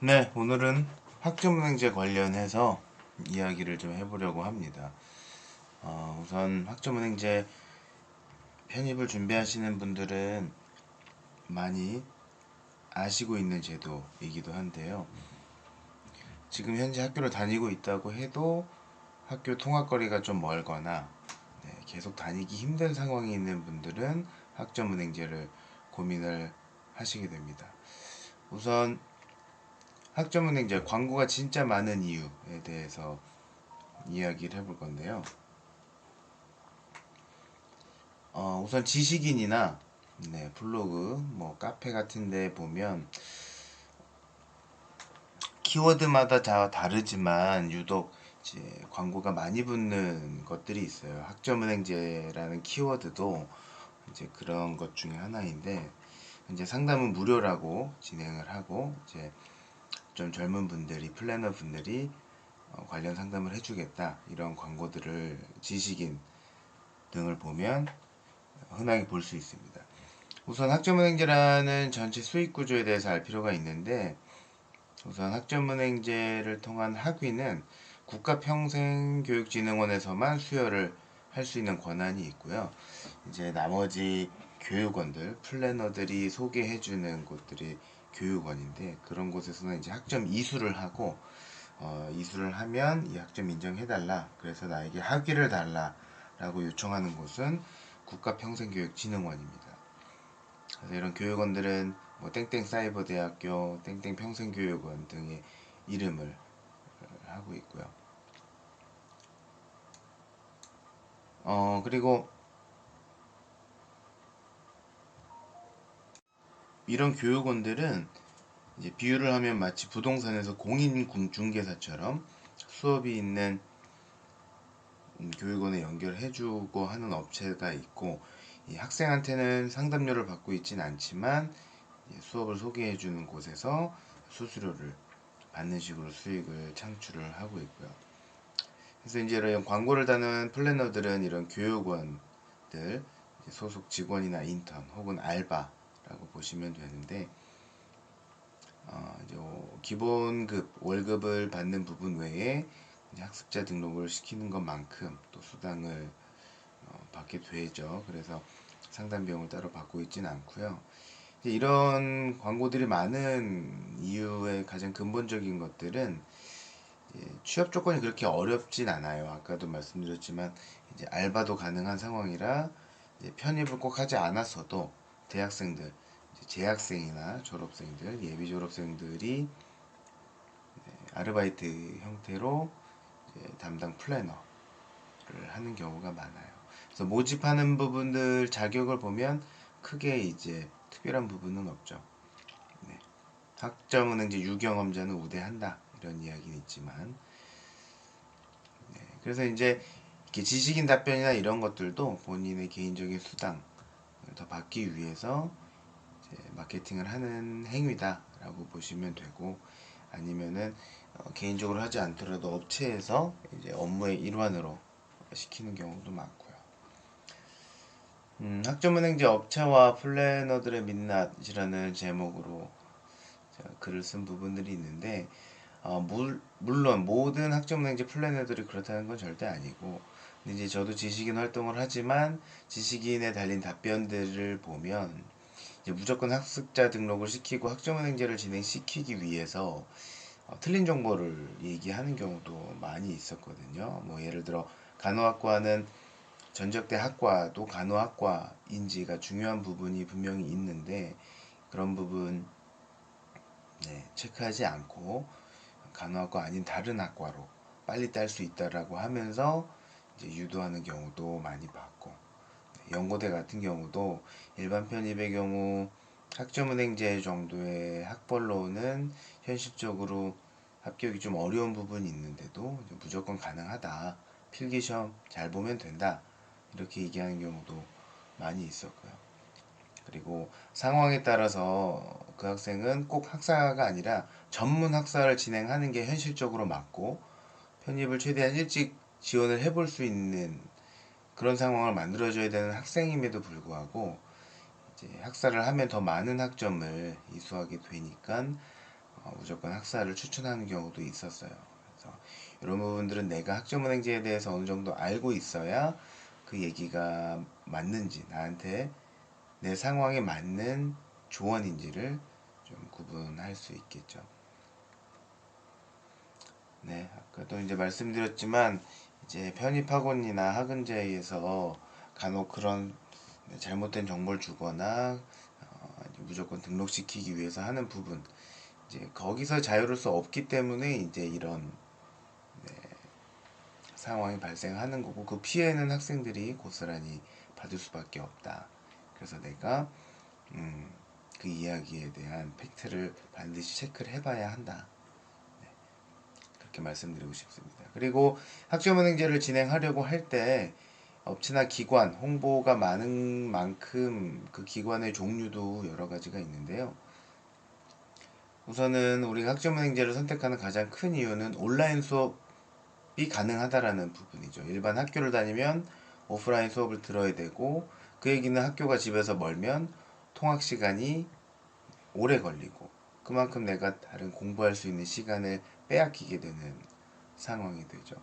네, 오늘은 학점은행제 관련해서 이야기를 좀 해보려고 합니다. 우선 학점은행제 편입을 준비하시는 분들은 많이 아시고 있는 제도이기도 한데요. 지금 현재 학교를 다니고 있다고 해도 학교 통학거리가 좀 멀거나 계속 다니기 힘든 상황이 있는 분들은 학점은행제를 고민을 하시게 됩니다. 우선 학점은행제 광고가 진짜 많은 이유에 대해서 이야기를 해볼 건데요. 우선 지식인이나 블로그, 뭐 카페 같은 데 보면 키워드마다 다 다르지만 유독 이제 광고가 많이 붙는 것들이 있어요. 학점은행제라는 키워드도 이제 그런 것 중에 하나인데, 이제 상담은 무료라고 진행을 하고, 이제 좀 젊은 분들이, 플래너 분들이 관련 상담을 해주겠다 이런 광고들을 지식인 등을 보면 흔하게 볼 수 있습니다. 우선 학점은행제라는 전체 수익 구조에 대해서 알 필요가 있는데, 우선 학점은행제를 통한 학위는 국가평생교육진흥원에서만 수여를 할 수 있는 권한이 있고요. 이제 나머지 교육원들, 플래너들이 소개해주는 곳들이 교육원인데, 그런 곳에서는 이제 학점 이수를 하고, 이수를 하면 이 학점 인정해달라, 그래서 나에게 학위를 달라라고 요청하는 곳은 국가평생교육진흥원입니다. 그래서 이런 교육원들은 뭐 땡땡 사이버대학교, 땡땡 평생교육원 등의 이름을 하고 있고요. 그리고 이런 교육원들은 이제 비유를 하면 마치 부동산에서 공인중개사처럼 수업이 있는 교육원에 연결해주고 하는 업체가 있고, 이 학생한테는 상담료를 받고 있진 않지만 수업을 소개해주는 곳에서 수수료를 받는 식으로 수익을 창출을 하고 있고요. 그래서 이제 이런 광고를 다는 플래너들은 이런 교육원들 소속 직원이나 인턴 혹은 알바라고 보시면 되는데, 이제 기본급 월급을 받는 부분 외에 학습자 등록을 시키는 것만큼 또 수당을 받게 되죠. 그래서 상담 비용을 따로 받고 있지는 않고요. 이런 광고들이 많은 이유의 가장 근본적인 것들은 취업 조건이 그렇게 어렵진 않아요. 아까도 말씀드렸지만 이제 알바도 가능한 상황이라 이제 편입을 꼭 하지 않았어도 대학생들, 재학생이나 졸업생들, 예비 졸업생들이 아르바이트 형태로 담당 플래너를 하는 경우가 많아요. 그래서 모집하는 부분들 자격을 보면 크게 이제 특별한 부분은 없죠. 네. 학점은 이제 유경험자는 우대한다 이런 이야기는 있지만, 그래서 이제 이렇게 지식인 답변이나 이런 것들도 본인의 개인적인 수당을 더 받기 위해서 이제 마케팅을 하는 행위다라고 보시면 되고, 아니면은 개인적으로 하지 않더라도 업체에서 이제 업무의 일환으로 시키는 경우도 많고요. 학점은행제 업체와 플래너들의 민낯이라는 제목으로 제가 글을 쓴 부분들이 있는데, 물론 모든 학점은행제 플래너들이 그렇다는 건 절대 아니고, 근데 이제 저도 지식인 활동을 하지만 지식인에 달린 답변들을 보면 이제 무조건 학습자 등록을 시키고 학점은행제를 진행시키기 위해서 틀린 정보를 얘기하는 경우도 많이 있었거든요. 뭐 예를 들어 간호학과는 전적대 학과도 간호학과인지가 중요한 부분이 분명히 있는데, 그런 부분 체크하지 않고 간호학과 아닌 다른 학과로 빨리 딸 수 있다라고 하면서 이제 유도하는 경우도 많이 봤고, 연고대 같은 경우도 일반 편입의 경우 학점은행제 정도의 학벌로는 현실적으로 합격이 좀 어려운 부분이 있는데도 무조건 가능하다, 필기시험 잘 보면 된다 이렇게 얘기하는 경우도 많이 있었고요. 그리고 상황에 따라서 그 학생은 꼭 학사가 아니라 전문 학사를 진행하는 게 현실적으로 맞고, 편입을 최대한 일찍 지원을 해볼 수 있는 그런 상황을 만들어줘야 되는 학생임에도 불구하고 이제 학사를 하면 더 많은 학점을 이수하게 되니까 무조건 학사를 추천하는 경우도 있었어요. 그래서 이런 부분들은 내가 학점은행제에 대해서 어느 정도 알고 있어야 그 얘기가 맞는지, 나한테 내 상황에 맞는 조언인지를 좀 구분할 수 있겠죠. 네, 아까도 이제 말씀드렸지만 이제 편입학원이나 학은제에서 간혹 그런 잘못된 정보를 주거나 무조건 등록시키기 위해서 하는 부분, 이제 거기서 자유로울 수 없기 때문에 이제 이런 상황이 발생하는 거고, 그 피해는 학생들이 고스란히 받을 수밖에 없다. 그래서 내가 그 이야기에 대한 팩트를 반드시 체크를 해봐야 한다. 그렇게 말씀드리고 싶습니다. 그리고 학점은행제를 진행하려고 할 때 업체나 기관, 홍보가 많은 만큼 그 기관의 종류도 여러 가지가 있는데요. 우선은 우리가 학점은행제를 선택하는 가장 큰 이유는 온라인 수업이 가능하다라는 부분이죠. 일반 학교를 다니면 오프라인 수업을 들어야 되고, 그 얘기는 학교가 집에서 멀면 통학 시간이 오래 걸리고, 그만큼 내가 다른 공부할 수 있는 시간을 빼앗기게 되는 상황이 되죠.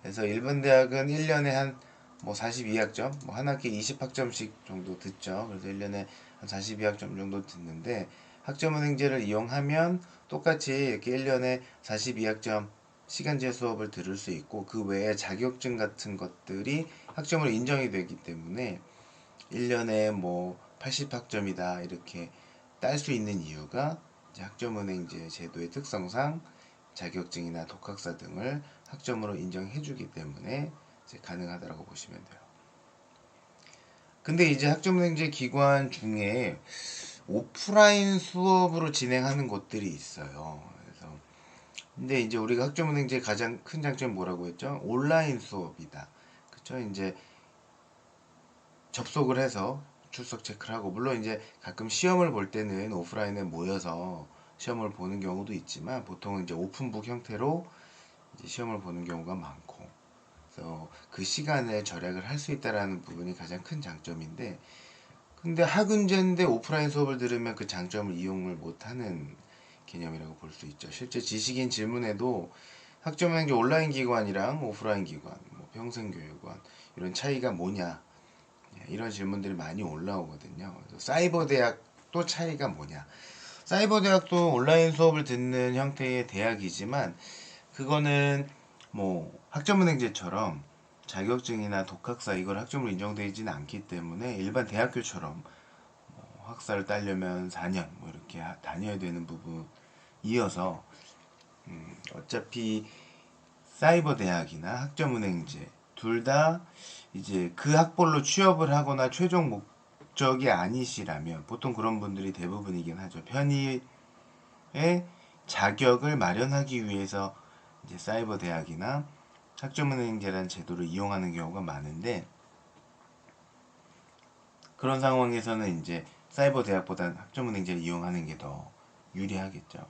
그래서 일반 대학은 1년에 한 뭐 42학점, 뭐 한 학기에 20학점씩 정도 듣죠. 그래서 1년에 한 42학점 정도 듣는데, 학점은행제를 이용하면 똑같이 이렇게 1년에 42학점 시간제 수업을 들을 수 있고, 그 외에 자격증 같은 것들이 학점으로 인정이 되기 때문에 1년에 뭐 80학점이다 이렇게 딸 수 있는 이유가, 이제 학점은행제 제도의 특성상 자격증이나 독학사 등을 학점으로 인정해주기 때문에 이제 가능하다고 보시면 돼요. 근데 이제 학점은행제 기관 중에 오프라인 수업으로 진행하는 곳들이 있어요. 그래서 근데 이제 우리가 학점은행제 가장 큰 장점이 뭐라고 했죠? 온라인 수업이다. 그쵸? 이제 접속을 해서 출석 체크를 하고, 물론 이제 가끔 시험을 볼 때는 오프라인에 모여서 시험을 보는 경우도 있지만, 보통은 이제 오픈북 형태로 이제 시험을 보는 경우가 많고, 그래서 그 시간을 절약을 할 수 있다라는 부분이 가장 큰 장점인데, 근데 학은제인데 오프라인 수업을 들으면 그 장점을 이용을 못하는 개념이라고 볼 수 있죠. 실제 지식인 질문에도 학점은행제 온라인 기관이랑 오프라인 기관, 뭐 평생교육원 이런 차이가 뭐냐, 이런 질문들이 많이 올라오거든요. 사이버 대학도 차이가 뭐냐? 사이버 대학도 온라인 수업을 듣는 형태의 대학이지만, 그거는 뭐 학점은행제처럼 자격증이나 독학사 이걸 학점으로 인정되지는 않기 때문에 일반 대학교처럼 학사를 따려면 4년 뭐 이렇게 다녀야 되는 부분이어서, 어차피 사이버 대학이나 학점은행제 둘 다 이제 그 학벌로 취업을 하거나 최종 목적이 아니시라면, 보통 그런 분들이 대부분이긴 하죠. 편의의 자격을 마련하기 위해서 이제 사이버 대학이나 학점은행제라는 제도를 이용하는 경우가 많은데, 그런 상황에서는 이제 사이버 대학보다는 학점은행제를 이용하는 게 더 유리하겠죠.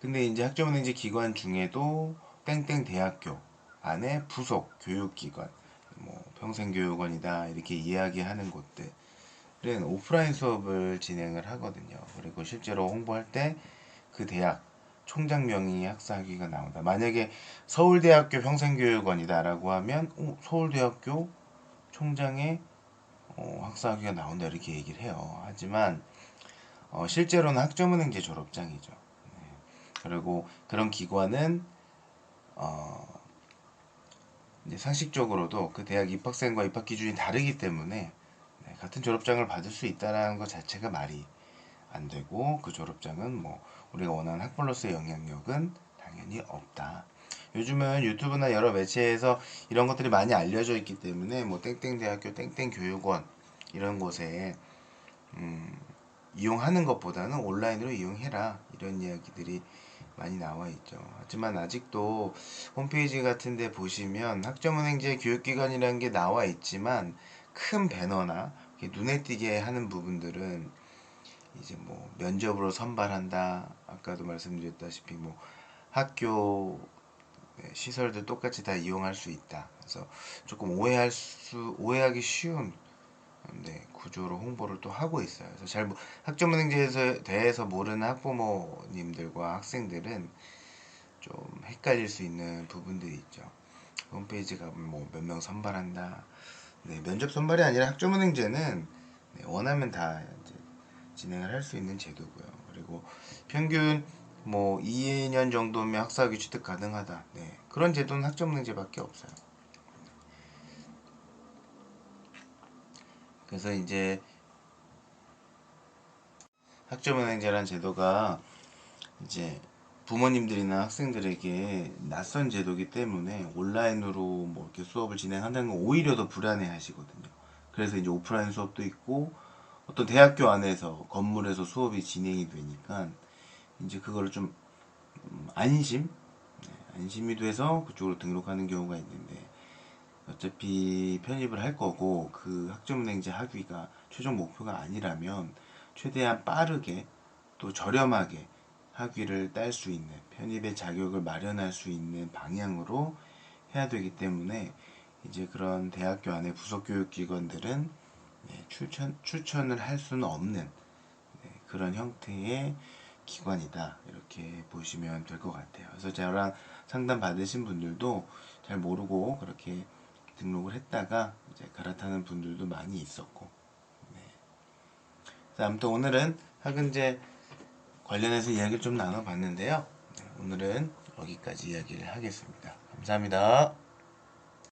근데 이제 학점은행제 기관 중에도 땡땡 대학교 안에 부속 교육기관, 뭐 평생교육원이다 이렇게 이야기하는 곳들은 오프라인 수업을 진행을 하거든요. 그리고 실제로 홍보할 때 그 대학 총장 명의 학사학위가 나온다. 만약에 서울대학교 평생교육원이다라고 하면 서울대학교 총장의 학사학위가 나온다 이렇게 얘기를 해요. 하지만 실제로는 학점은행제 졸업장이죠. 그리고 그런 기관은 어, 이제 상식적으로도 그 대학 입학생과 입학 기준이 다르기 때문에 같은 졸업장을 받을 수 있다는 것 자체가 말이 안 되고, 그 졸업장은 뭐 우리가 원하는 학벌로서의 영향력은 당연히 없다. 요즘은 유튜브나 여러 매체에서 이런 것들이 많이 알려져 있기 때문에 뭐 땡땡 대학교 땡땡 교육원 이런 곳에 이용하는 것보다는 온라인으로 이용해라 이런 이야기들이 많이 나와 있죠. 하지만 아직도 홈페이지 같은 데 보시면 학점은행제 교육기관이라는 게 나와 있지만, 큰 배너나 눈에 띄게 하는 부분들은 이제 뭐 면접으로 선발한다, 아까도 말씀드렸다시피 뭐 학교 시설들 똑같이 다 이용할 수 있다. 그래서 조금 오해하기 쉬운 네, 구조로 홍보를 또 하고 있어요. 그래서 학점은행제에 대해서 모르는 학부모님들과 학생들은 좀 헷갈릴 수 있는 부분들이 있죠. 홈페이지 가면 뭐 몇 명 선발한다. 네, 면접 선발이 아니라 학점은행제는 네, 원하면 다 이제 진행을 할 수 있는 제도고요. 그리고 평균 뭐 2년 정도면 학사학위 취득 가능하다. 네, 그런 제도는 학점은행제밖에 없어요. 그래서 이제 학점은행제라는 제도가 이제 부모님들이나 학생들에게 낯선 제도이기 때문에 온라인으로 뭐 이렇게 수업을 진행한다는 건 오히려 더 불안해 하시거든요. 그래서 이제 오프라인 수업도 있고 어떤 대학교 안에서 건물에서 수업이 진행이 되니까 이제 그거를 좀 안심? 안심이 돼서 그쪽으로 등록하는 경우가 있는데 어차피 편입을 할 거고 그 학점은행제 학위가 최종 목표가 아니라면 최대한 빠르게 또 저렴하게 학위를 딸 수 있는 편입의 자격을 마련할 수 있는 방향으로 해야 되기 때문에 이제 그런 대학교 안에 부속교육기관들은 추천을 할 수는 없는 그런 형태의 기관이다 이렇게 보시면 될 것 같아요. 그래서 저랑 상담 받으신 분들도 잘 모르고 그렇게 등록을 했다가 이제 갈아타는 분들도 많이 있었고. 네. 그래서 아무튼 오늘은 학은제 관련해서 이야기를 좀 나눠봤는데요. 네, 오늘은 여기까지 이야기를 하겠습니다. 감사합니다.